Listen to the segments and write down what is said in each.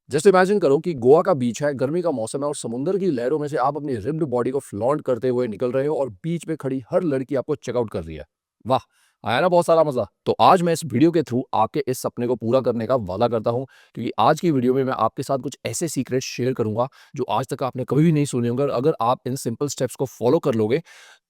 जैसे इमेजिन करो कि गोवा का बीच है, गर्मी का मौसम है और समुंदर की लहरों में से आप अपनी रिब्ड बॉडी को फ्लॉन्ट करते हुए निकल रहे हो और बीच पे खड़ी हर लड़की आपको चेकआउट कर रही है। वाह! आया ना बहुत सारा मजा। तो आज मैं इस वीडियो के थ्रू आपके इस सपने को पूरा करने का वादा करता हूँ, क्योंकि आज की वीडियो में मैं आपके साथ कुछ ऐसे सीक्रेट्स शेयर करूंगा जो आज तक आपने कभी भी नहीं सुने होंगे। और अगर आप इन सिंपल स्टेप्स को फॉलो कर लोगे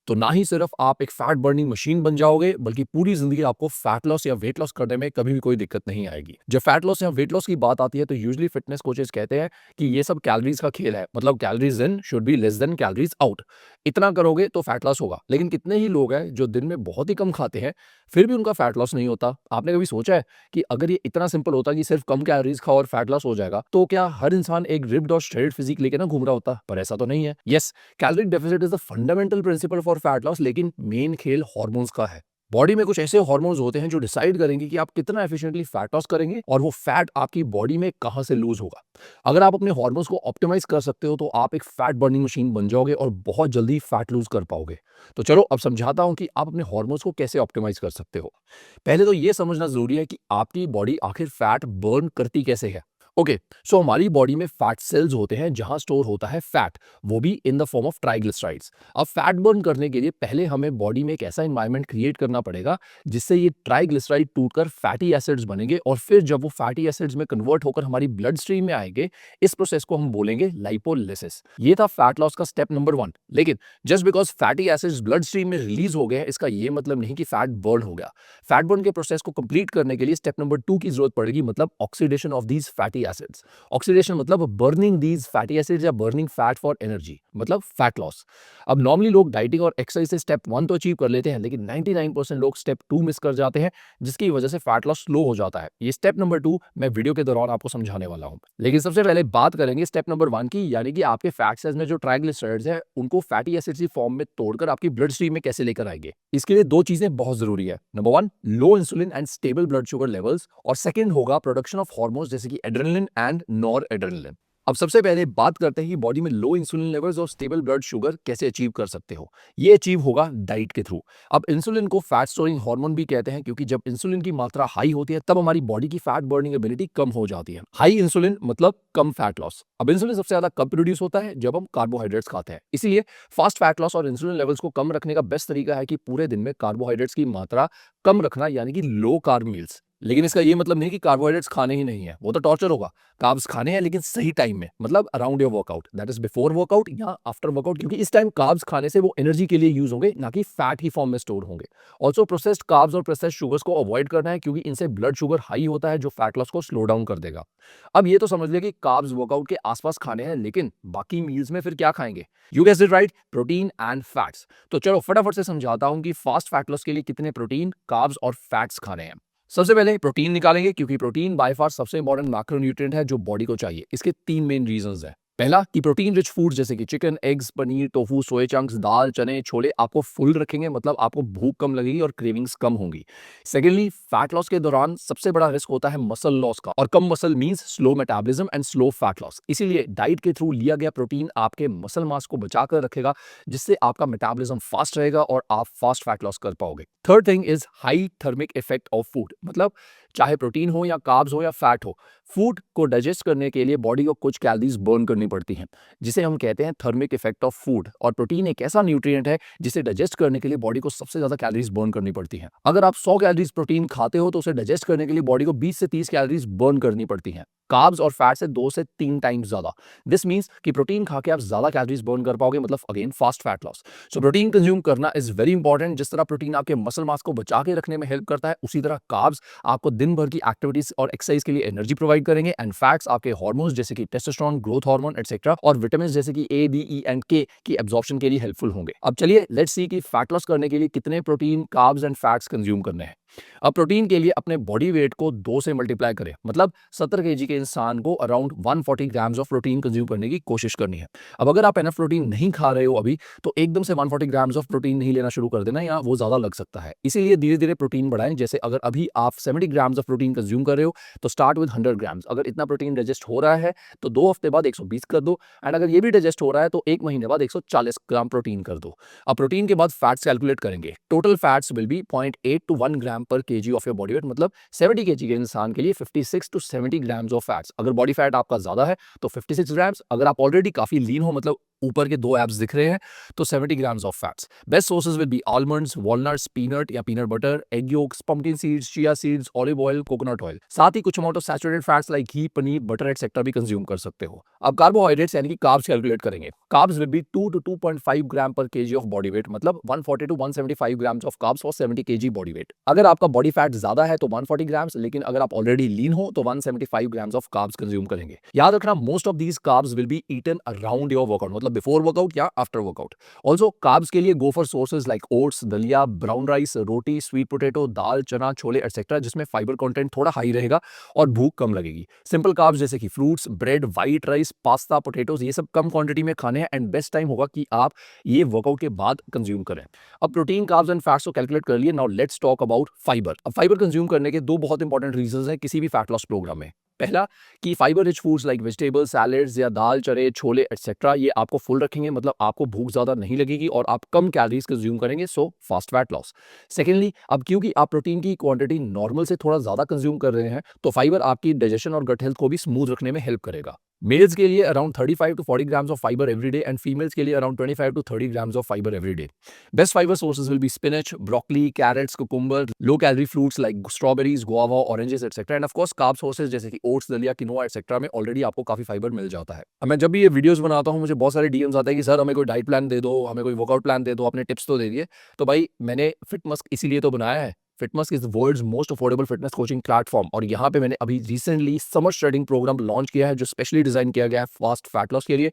तो ना ही सिर्फ आप एक फैट बर्निंग मशीन बन जाओगे, बल्कि पूरी जिंदगी आपको फैट लॉस या वेट लॉस करने में कभी भी कोई दिक्कत नहीं आएगी। जब फैट लॉस या वेट लॉस की बात आती है तो यूजुअली फिटनेस कोचेस कहते हैं कि ये सब कैलोरीज का खेल है, मतलब calories in should be less than calories out. इतना करोगे तो फैट लॉस होगा। लेकिन कितने ही लोग हैं जो दिन में बहुत ही कम खाते हैं, फिर भी उनका फैट लॉस नहीं होता। आपने कभी सोचा है कि अगर ये इतना सिंपल होता कि सिर्फ कम कैलोरीज खाओ और फैट लॉस हो जाएगा, तो क्या हर इंसान एक रिप्ड और श्रेडेड फिजिक लेके ना घूम रहा होता? पर ऐसा तो नहीं है। Yes, calorie deficit is the fundamental principle for fat loss, लेकिन मेन खेल हार्मोन्स का है। बॉडी में कुछ ऐसे हार्मोन्स होते हैं जो डिसाइड करेंगे कि आप कितना एफिशिएंटली फैट लॉस करेंगे और वो फैट आपकी बॉडी में कहां से लूज होगा। अगर आप अपने हार्मोन्स को ऑप्टिमाइज कर सकते हो तो आप एक फैट बर्निंग मशीन बन जाओगे और बहुत जल्दी फैट लूज कर पाओगे। तो चलो अब समझाता हूं कि आप अपने हार्मोन्स को कैसे ऑप्टिमाइज कर सकते हो। पहले तो ये समझना जरूरी है कि आपकी बॉडी आखिर फैट बर्न करती कैसे है। ओके, सो हमारी बॉडी में फैट सेल्स होते हैं जहां स्टोर होता है फैट, वो भी in the form of triglycerides. अब फैट बर्न करने के लिए पहले हमें बॉडी में एक ऐसा एनवायरनमेंट क्रिएट करना पड़ेगा जिससे ये ट्राइग्लिसराइड टूटकर फैटी एसिड्स बनेंगे, और फिर जब वो फैटी एसिड्स में कन्वर्ट होकर हमारी ब्लड स्ट्रीम में आएंगे, इस प्रोसेस को हम बोलेंगे लाइपोलिसिस। ये था फैट लॉस का स्टेप नंबर 1। लेकिन just because fatty acids blood stream में रिलीज हो गए हैं, इसका ये मतलब नहीं कि फैट बर्न हो गया। फैट बर्न के प्रोसेस को कंप्लीट करने के लिए स्टेप नंबर 2 की जरूरत पड़ेगी, मतलब oxidation of these fatty acids. Oxidation मतलब बर्निंग दीज फैटी एसिड्स या बर्निंग फैट फॉर एनर्जी, मतलब फैट लॉस। अब नॉर्मली लोग डाइटिंग और एक्सरसाइज से स्टेप 1 तो अचीव कर लेते हैं, लेकिन 99% लोग स्टेप 2 मिस कर जाते हैं, जिसकी वजह से फैट लॉस स्लो हो जाता है। ये स्टेप नंबर 2 मैं वीडियो के दौरान आपको समझाने वाला हूं। लेकिन सबसे पहले बात करेंगे स्टेप नंबर 1 की, यानी कि आपके फैट सेल्स में जो ट्राइग्लिसराइड्स है उनको फैटी एसिड्स की फॉर्म में तोड़कर आपकी ब्लड स्ट्रीम में कैसे लेकर आएंगे। इसके लिए दो चीजें बहुत जरूरी है। Number 1, low insulin and stable blood sugar levels, और सेकंड होगा प्रोडक्शन ऑफ हार्मोन्स जैसे कि एड्रेनलिन एंड नॉर एड्रेनलिन। अब सबसे पहले बात करते हैं कि बॉडी में लो इंसुलिन लेवल्स और स्टेबल ब्लड शुगर कैसे अचीव कर सकते हो। ये अचीव होगा डाइट के थ्रू। अब इंसुलिन को फैट स्टोरिंग हार्मोन भी कहते हैं, क्योंकि जब इंसुलिन की मात्रा हाई होती है तब हमारी बॉडी की फैट बर्निंग एबिलिटी कम हो जाती है। हाई इंसुलिन मतलब कम फैट लॉस। अब इंसुलिन सबसे ज्यादा कब प्रोड्यूस होता है? जब हम कार्बोहाइड्रेट्स खाते हैं। इसीलिए फास्ट फैट लॉस और इंसुलिन लेवल्स को कम रखने का बेस्ट तरीका है कि पूरे दिन में कार्बोहाइड्रेट्स की मात्रा कम रखना, यानी कि लो कार्ब मील्स। लेकिन इसका ये मतलब नहीं कि कार्बोहाइड्रेट्स खाने ही नहीं है, वो तो टॉर्चर होगा। कार्ब्स खाने हैं, लेकिन सही टाइम में, मतलब around your workout, that is before workout या आफ्टर वर्कआउट, क्योंकि इस टाइम कार्ब्स खाने से वो एनर्जी के लिए यूज होंगे, ना कि फैट की फॉर्म में स्टोर होंगे। ऑल्सो प्रोसेस्ड कार्ब्स और प्रोसेस्ड शुगर्स को अवॉइड करना है, क्योंकि इनसे ब्लड शुगर हाई होता है जो फैट लॉस को स्लो डाउन कर देगा। अब ये तो समझ लिया कि कार्ब्स वर्कआउट के आसपास खाने हैं, लेकिन बाकी मील्स में फिर क्या खाएंगे? You guessed it right, protein and fats. तो चलो फटाफट से समझाता हूं कि फास्ट फैट लॉस के लिए कितने प्रोटीन, कार्ब्स और फैट्स खाने हैं। सबसे पहले प्रोटीन निकालेंगे, क्योंकि प्रोटीन बाय फार सबसे इंपॉर्टेंट मैक्रोन्यूट्रिएंट है जो बॉडी को चाहिए। इसके तीन मेन रीजंस हैं। पहला कि प्रोटीन रिच फूड जैसे कि chicken, eggs, paneer, tofu, soya chunks, दाल, चने, छोले आपको फुल रखेंगे, मतलब आपको भूख कम लगेगी और क्रेविंग्स कम होंगी। सेकेंडली, फैट लॉस के दौरान सबसे बड़ा रिस्क होता है मसल लॉस का, और कम muscle means slow metabolism and slow fat loss. इसीलिए डाइट के थ्रू लिया गया प्रोटीन आपके मसल मास को बचा कर रखेगा, जिससे आपका मेटाबॉलिज्म फास्ट रहेगा और आप फास्ट फैट लॉस कर पाओगे। Third thing is high thermic effect of food, मतलब चाहे प्रोटीन हो या कार्ब्स हो या फैट हो, फूड को डाइजेस्ट करने के लिए बॉडी को कुछ कैलोरीज बर्न करनी पड़ती हैं, जिसे हम कहते हैं थर्मिक इफेक्ट ऑफ फूड। और प्रोटीन एक ऐसा न्यूट्रिएंट है जिसे डाइजेस्ट करने के लिए बॉडी को सबसे ज्यादा कैलोरीज बर्न करनी पड़ती हैं। अगर आप 100 कैलोरीज प्रोटीन खाते हो तो उसे डाइजेस्ट करने के लिए बॉडी को 20 से 30 कैलोरीज बर्न करनी पड़ती हैं। कार्ब्स और फैट से 2 से 3 टाइम्स ज्यादा। दिस मींस कि प्रोटीन खा के आप ज्यादा कैलोरीज बर्न कर पाओगे, मतलब again fast fat loss. So protein consume करना इज वेरी इंपॉर्टेंट। जिस तरह प्रोटीन आपके मसल मास को बचा के रखने में हेल्प करता है, उसी तरह कार्ब्स आपको दिन भर की एक्टिविटीज और एक्सरसाइज के लिए एनर्जी प्रोवाइड करेंगे, एंड फैट्स आपके हार्मोन्स जैसे कि टेस्टोस्टेरोन, ग्रोथ हार्मोन एटसेट्रा, और विटामिन जैसे कि ए, बी, ई एंड के की एब्जॉर्प्शन के लिए हेल्पफुल होंगे। अब चलिए लेट्स सी कि फैट लॉस करने के लिए कितने protein, carbs and fats consume करने हैं। अब प्रोटीन के लिए अपने बॉडी वेट को 2 से मल्टीप्लाई करें, मतलब 70 केजी के इंसान को around 140 grams of protein consume करने की कोशिश करनी है। अब अगर आप एनफ प्रोटीन नहीं खा रहे हो अभी, तो एकदम से 140 ग्राम्स ऑफ प्रोटीन नहीं लेना शुरू कर देना, या वो ज्यादा लग सकता है। इसीलिए धीरे धीरे प्रोटीन बढ़ाएं। जैसे अगर अभी आप 70 ग्राम्स ऑफ प्रोटीन कंज्यूम कर रहे हो तो स्टार्ट विद 100 ग्राम्स। अगर इतना प्रोटीन डाइजेस्ट हो रहा है तो 2 हफ्ते बाद 120 कर दो, एंड अगर ये भी डाइजेस्ट हो रहा है तो 1 महीने बाद 140 ग्राम प्रोटीन कर दो। अब प्रोटीन के बाद फैट्स कैलकुलेट करेंगे। Total fats will be 0.8 to 1 gram per KG of your body weight, मतलब 70 केजी के इंसान के लिए 56 टू 70 ग्राम्स ऑफ फैट्स। अगर बॉडी फैट आपका ज्यादा है तो 56 ग्राम्स, अगर आप ऑलरेडी काफी लीन हो, मतलब ऊपर के 2 एब्स दिख रहे हैं, तो 70 grams of fats. Best sources will be almonds, walnuts, peanut या peanut butter, egg yolks, pumpkin seeds, chia seeds, olive oil, coconut oil. साथ ही कुछ amount of saturated fats like ghee, paneer, butter etcetera भी कंज्यूम कर सकते हो। अब कार्बोहाइड्रेट्स यानी कि कार्ब्स कैलकुलेट करेंगे। Carbs will be 2 to 2.5 gram per KG of body weight, मतलब 140 to 175 grams of carbs for 70 KG body weight. अगर आपका बॉडी फैट ज्यादा है तो 140 ग्राम्स, लेकिन अगर आप ऑलरेडी लीन हो तो 175 ग्राम्स ऑफ कार्ब्स कंज्यूम करेंगे। याद रखना, most of these carbs will be eaten around your workout, मतलब बिफोर वर्कआउट या आफ्टर वर्कआउट। ऑल्सो कार्ब्स के लिए go for sources like oats, दलिया, ब्राउन राइस, रोटी, स्वीट पोटैटो, दाल, चना, छोले एटसेट्रा, जिसमें फाइबर कंटेंट थोड़ा हाई रहेगा और भूख कम लगेगी। सिंपल कार्ब्स जैसे कि fruits, bread, white rice, pasta, potatoes, ये सब कम क्वांटिटी में खाने हैं एंड बेस्ट टाइम होगा कि आप ये वर्कआउट के बाद कंज्यूम करें। अब प्रोटीन, कार्ब्स एंड फैट्स को कैलकुलेट कर लिए। Now let's talk about fibre. अब फाइबर कंज्यूम करने के 2 बहुत इंपॉर्टेंट रीजंस हैं किसी भी फैट लॉस प्रोग्राम में। पहला कि fibre rich foods like vegetables, salads या दाल, चने, छोले एटसेट्रा ये आपको फुल रखेंगे, मतलब आपको भूख ज्यादा नहीं लगेगी और आप कम कैलोरीज कंज्यूम करेंगे, so fast fat loss. Secondly, अब क्योंकि आप प्रोटीन की क्वांटिटी नॉर्मल से थोड़ा ज्यादा कंज्यूम कर रहे हैं तो फाइबर आपकी डाइजेशन और गट हेल्थ को भी स्मूथ रखने में हेल्प करेगा। मेल्स के लिए around 35 to 40 grams of fibre every day and females के लिए around 25 to 30 grams of fibre every day. Best fibre sources will be spinach, broccoli, carrots, cucumber, low calorie fruits like strawberries, guava, oranges etcetera, and of course carb sources जैसे कि oats, दलिया, quinoa etcetera में already आपको काफी fibre मिल जाता है। अब मैं जब भी ये वीडियोस बनाता हूँ मुझे बहुत सारे डीएम्स आते हैं कि सर हमें कोई डाइट प्लान दे दो, हमें कोई वर्कआउट प्लान दे दो, अपने टिप्स तो दे दिए। तो भाई मैंने फिटमस्क इसीलिए तो बनाया है। FitMusk is the world's most affordable fitness coaching platform और यहाँ पे मैंने अभी recently summer shredding program launch किया है जो स्पेशली डिजाइन किया गया है फास्ट फैट लॉस के लिए।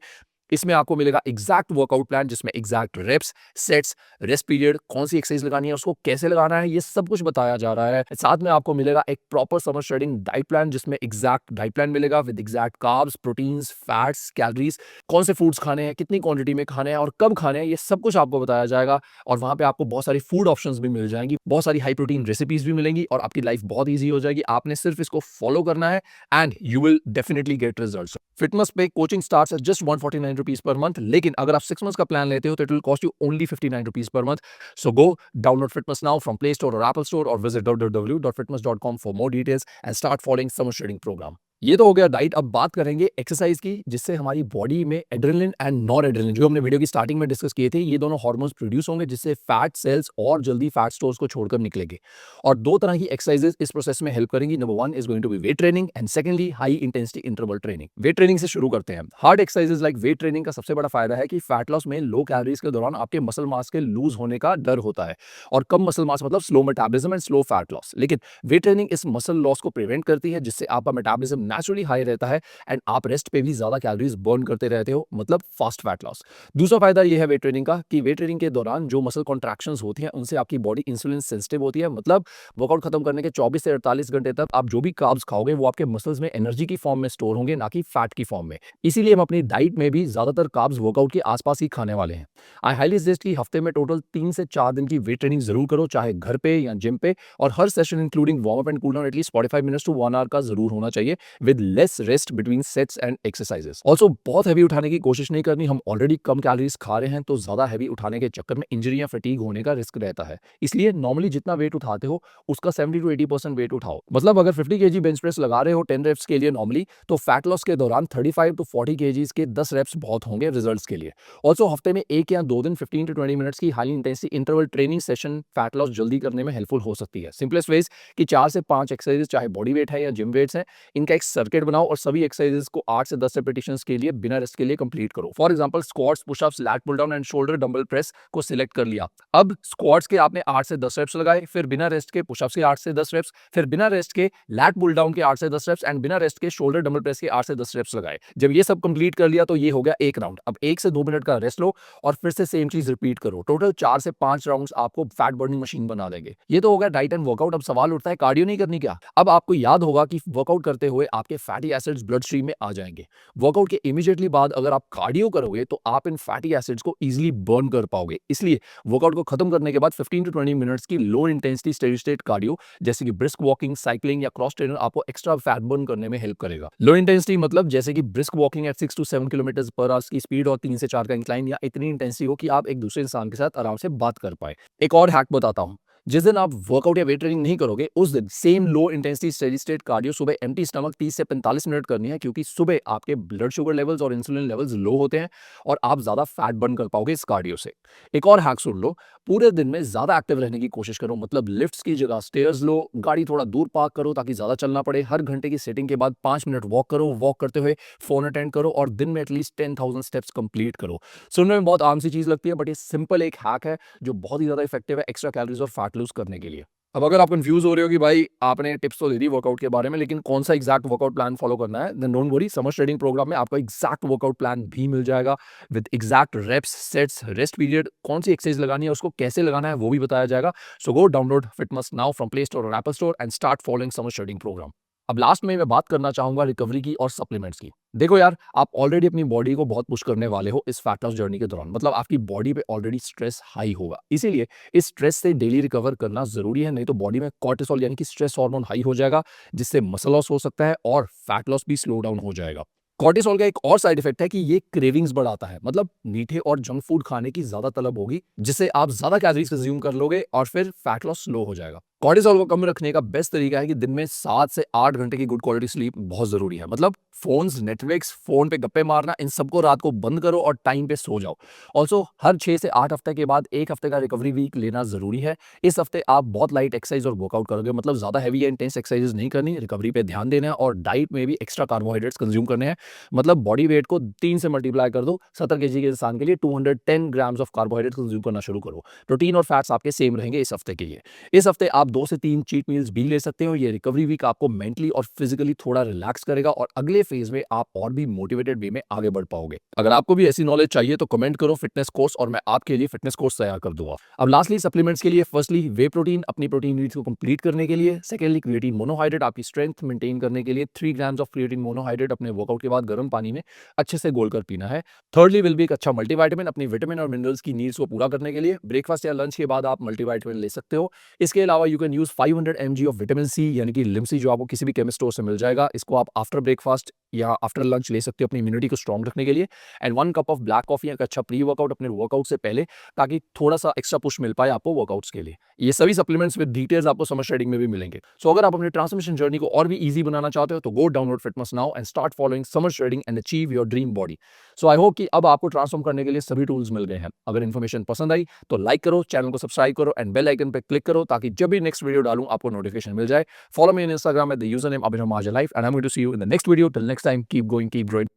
इसमें आपको मिलेगा एग्जैक्ट वर्कआउट प्लान जिसमें exact reps, sets, rest period, कौन सी एक्सरसाइज लगानी है, उसको कैसे लगाना है, ये सब कुछ बताया जा रहा है। साथ में आपको मिलेगा एक प्रॉपर समर स्ट्रेडिंग डाइट प्लान जिसमें एग्जैक्ट डाइट प्लान मिलेगा with exact carbs, proteins, fats, calories, कौन से फूड्स खाने हैं, कितनी क्वांटिटी में खाने हैं और कब खाने हैं, ये सब कुछ आपको बताया जाएगा। और वहां पे आपको बहुत सारी फूड ऑप्शंस भी मिल जाएंगी, बहुत सारी हाई प्रोटीन रेसिपीज भी मिलेंगी और आपकी लाइफ बहुत ईजी हो जाएगी। आपने सिर्फ इसको फॉलो करना है and you will definitely get results. FitMusk पे coaching starts at just 149 rupees per month, लेकिन अगर आप 6 मंथ्स का प्लान लेते हो तो it will cost you only 59 rupees per month. So go download FitMusk now from Play Store और Apple store और visit www.fitmess.com for more details and start following summer trading program. ये तो हो गया डाइट। अब बात करेंगे एक्सरसाइज की जिससे हमारी बॉडी में एड्रेनलिन एंड नॉर एड्रेनलिन, जो हमने वीडियो की स्टार्टिंग में डिस्कस किए थे, ये दोनों हार्मोन्स प्रोड्यूस होंगे जिससे फैट सेल्स और जल्दी फैट स्टोर्स को छोड़कर निकलेंगे। और 2 तरह की एक्सरसाइजेस इस प्रोसेस में हेल्प करेंगी। Number 1 is going to be weight training and secondly high intensity interval training. Weight training से शुरू करते हैं। Hard exercises like weight training का सबसे बड़ा फायदा है कि फैट लॉस में लो कैलोरीज के दौरान आपके मसल मास के लूज होने का डर होता है और कम मसल मास मतलब slow metabolism and slow fat loss. लेकिन वेट ट्रेनिंग इस मसल लॉस को प्रिवेंट करती है जिससे आपका मेटाबॉलिज्म नेचुरली हाई रहता है एंड आप रेस्ट पे भी ज्यादा कैलोरीज बर्न करते रहते हो, मतलब फास्ट फैट लॉस। दूसरा फायदा यह है वेट ट्रेनिंग का कि वेट ट्रेनिंग के दौरान जो मसल कॉन्ट्रैक्शंस होती हैं उनसे आपकी बॉडी इंसुलिन सेंसिटिव होती है, मतलब वर्कआउट खत्म करने के 24 से 48 घंटे तक आप जो भी कार्ब्स खाओगे वो आपके मसल्स में एनर्जी की फॉर्म में स्टोर होंगे, ना कि फैट की फॉर्म में। इसीलिए हम अपनी डाइट में भी ज्यादातर कार्ब्स वर्कआउट के आसपास ही खाने वाले हैं। आई हाईली सजेस्ट कि हफ्ते में टोटल 3 से 4 दिन की वेट ट्रेनिंग जरूर करो, चाहे घर पे या जिम पे, और हर session including warm up and cool down at least 45 minutes to 1 hour का जरूर होना चाहिए with less rest between sets and exercises. Also बहुत हैवी उठाने की कोशिश नहीं करनी। हम ऑलरेडी कम कैलोरीज खा रहे हैं तो ज्यादा हैवी उठाने के चक्कर में इंजरी या फटीग होने का रिस्क रहता है। इसलिए नॉर्मली जितना वेट उठाते हो उसका 70 to 80% वेट उठाओ। मतलब अगर 50 kg बेंच प्रेस लगा रहे हो 10 रेप्स के लिए नॉर्मली, तो फैट लॉस के दौरान 35 to 40 kg के 10 रेप्स बहुत होंगे रिजल्ट्स के लिए। ऑल्सो हफ्ते में 1 या 2 दिन 15 to 20 मिनट्स की high intensity interval training session fat loss जल्दी करने में हेल्पफुल हो सकती है। सिंपलेस्ट वेज कि 4 से 5 एक्सरसाइजेस, चाहे बॉडी वेट है या जिम वेट्स है, इनका एक सर्किट बनाओ और सभी एक्सरसाइजेस को 8 से 10 रेपिटेशंस के लिए बिना रेस्ट के लिए कंप्लीट करो। For example squats, pushups, lat pull down and shoulder dumbbell press को सिलेक्ट कर लिया। अब स्क्वाट्स के आपने 8 से 10 रेप्स लगाए, फिर बिना रेस्ट के पुशअप्स के 8 से 10 रेप्स, फिर बिना रेस्ट के लैट पुल डाउन के 8 से 10 रेप्स एंड बिना रेस्ट के शोल्डर डंबल प्रेस के 8 से 10 रेप्स लगाए। जब ये सब कंप्लीट कर लिया तो ये हो गया एक राउंड। अब 1 से 2 मिनट का रेस्ट लो और फिर से सेम चीज रिपीट करो। टोटल 4 से 5 राउंड्स आपको फैट बर्निंग मशीन बना देंगे। ये तो हो गया डाइट एंड वर्कआउट। अब सवाल उठता है कार्डियो नहीं करनी क्या? अब आपको याद होगा कि वर्कआउट करते हुए आपके फैटी एसिड्स ब्लड स्ट्रीम में आ जाएंगे। वर्कआउट के इमीडिएटली बाद अगर आप कार्डियो करोगे तो आप इन फैटी एसिड्स को इजीली बर्न कर पाओगे। इसलिए वर्कआउट को खत्म करने के बाद 15 to 20 मिनट्स की low intensity steady state cardio जैसे कि ब्रिस्क वॉकिंग, साइकिलिंग या क्रॉस ट्रेनर आपको एक्स्ट्रा फैट बर्न करने में हेल्प करेगा। लो इंटेंसिटी मतलब जैसे कि brisk walking at 6 to 7 kilometre per hour की स्पीड और 3 से 4 का इंक्लाइन, या इतनी इंटेंसिटी हो कि आप एक दूसरे इंसान के साथ आराम से बात कर पाए। एक और हैक बताता हूं। जिस दिन आप वर्कआउट या वेट ट्रेनिंग नहीं करोगे उस दिन सेम लो इंटेंसिटी स्टेडी स्टेट कार्डियो सुबह एम्प्टी स्टमक 30 से 45 मिनट करनी है, क्योंकि सुबह आपके ब्लड शुगर लेवल्स और इंसुलिन लेवल्स लो होते हैं और आप ज्यादा फैट बर्न कर पाओगे इस कार्डियो से। एक और हैक सुन लो, पूरे दिन में ज्यादा एक्टिव रहने की कोशिश करो, मतलब लिफ्ट्स की जगह स्टेयर्स लो, गाड़ी थोड़ा दूर पार्क करो ताकि ज्यादा चलना पड़े, हर घंटे की सेटिंग के बाद 5 मिनट वॉक करो, वॉक करते हुए फोन अटेंड करो और दिन में एटलीस्ट 10,000 स्टेप्स कंप्लीट करो। सुनने में बहुत आम सी चीज लगती है, बट ये सिंपल एक हैक है जो बहुत ही ज्यादा इफेक्टिव है एक्स्ट्रा कैलोरीज और फैट लूज करने के लिए। अब अगर आप कंफ्यूज हो रहे हो कि भाई आपने टिप्स तो दे दी वर्कआउट के बारे में, लेकिन कौन सा एग्जैक्ट वर्कआउट प्लान फॉलो करना है, then don't worry, summer trading programme में आपको एग्जैक्ट वर्कआउट प्लान भी मिल जाएगा with exact reps, sets, rest period, कौन सी एक्सरसाइज लगानी है, उसको कैसे लगाना है वो भी बताया जाएगा। So go download FitMusk now from Play Store और Apple store and start following summer trading program. अब लास्ट में मैं बात करना चाहूंगा रिकवरी की और सप्लीमेंट्स की। देखो यार, आप ऑलरेडी अपनी बॉडी को बहुत पुश करने वाले हो इस फैट लॉस जर्नी के दौरान, मतलब आपकी बॉडी पे ऑलरेडी स्ट्रेस हाई होगा, इसीलिए इस स्ट्रेस से डेली रिकवर करना जरूरी है, नहीं तो बॉडी में कॉर्टिसोल यानी कि स्ट्रेस हार्मोन हाई हो जाएगा, जिससे मसल लॉस हो सकता है और फैट लॉस भी स्लो डाउन हो जाएगा। कॉर्टिसोल का एक और साइड इफेक्ट है कि ये क्रेविंग्स बढ़ाता है, मतलब मीठे और जंक फूड खाने की ज्यादा तलब होगी, जिससे आप ज्यादा कैलोरीज कंज्यूम कर लोगे और फिर फैट लॉस स्लो हो जाएगा। कॉर्टिसोल को कम रखने का बेस्ट तरीका है कि दिन में 7 से 8 घंटे की गुड क्वालिटी स्लीप बहुत जरूरी है, मतलब फोन्स, नेटफ्लिक्स, फोन पे गप्पे मारना, इन सबको रात को बंद करो और टाइम पे सो जाओ। ऑल्सो हर 6 से 8 हफ्ते के बाद एक हफ्ते का रिकवरी वीक लेना जरूरी है। इस हफ्ते आप बहुत लाइट एक्सरसाइज और वर्कआउट करोगे, मतलब ज्यादा हैवी या इंटेंस एक्सरसाइज नहीं करनी, रिकवरी पे ध्यान देना है और डाइट में भी एक्स्ट्रा कार्बोहाइड्रेट्स कंज्यूम करने हैं, मतलब बॉडी वेट को 3 से मल्टीप्लाई कर दो, 70 केजी के इंसान के लिए 210 ग्राम्स ऑफ कार्बोहाइड्रेट कंज्यूम करना शुरू करो। प्रोटीन और फैट्स आपके सेम रहेंगे इस हफ्ते के लिए। इस हफ्ते आप 2 से 3 चीट मील्स भी ले सकते हो। ये रिकवरी वीक आपको मेंटली और फिजिकली थोड़ा रिलैक्स करेगा और अगले फेज में आप और भी मोटिवेटेड वे में आगे बढ़ पाओगे। अगर आपको भी ऐसी नॉलेज चाहिए तो कमेंट करो फिटनेस कोर्स और मैं आपके लिए फिटनेस कोर्स तैयार कर दूंगा। अब लास्टली सप्लीमेंट्स के लिए, फर्स्टली वे प्रोटीन अपनी प्रोटीन नीड्स को कंप्लीट करने के लिए, सेकेंडली क्रिएटिन मोनोहाइड्रेट आपकी स्ट्रेंथ मेंटेन करने के लिए, 3 ग्राम्स ऑफ क्रिएटिन मोनोहाइड्रेट अपने वर्कआउट के बाद गर्म पानी में अच्छे से घोल कर पीना है। थर्डली विल बी एक अच्छा मल्टीविटामिन अपनी विटामिन और मिनरल्स की नीड्स को पूरा करने के लिए, ब्रेकफास्ट या लंच के बाद आप मल्टीविटामिन ले सकते हो। इसके अलावा you can use 500 mg of vitamin C यानी कि लिम्सी, जो आपको किसी भी केमिस्ट स्टोर से मिल जाएगा। इसको आप आफ्टर ब्रेकफास्ट या आफ्टर लंच ले सकते हो अपनी इम्यूनिटी को स्ट्रॉन्ग रखने के लिए। And 1 cup of black coffee, एक अच्छा प्री वर्कआउट अपने वर्कआउट से पहले, ताकि थोड़ा सा एक्स्ट्रा पुश मिल पाए आपको वर्कआउट्स के लिए। ये सभी सप्लीमेंट्स विद डिटेल्स आपको समर शेडिंग में भी मिलेंगे। सो अगर आप अपनी ट्रांसफॉर्मेशन जर्नी को और भी ईजी बनाना चाहते हो तो go download FitMusk now and start following summer shredding and achieve your dream body. So I hope कि अब आपको ट्रांसफॉर्म करने के लिए सभी टूल्स मिल गए हैं। अगर इन्फॉर्मेशन पसंद आई तो लाइक करो, चैनल को सब्सक्राइब करो एंड बेल आइकन पे क्लिक करो, ताकि जब भी नेक्स्ट वीडियो डालूं आपको नोटिफिकेशन मिल जाए। Follow me on Instagram at the username Abhinav Mahaja Life, and I'm going to see you in the next video. Till next time, keep going, keep growing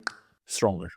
stronger.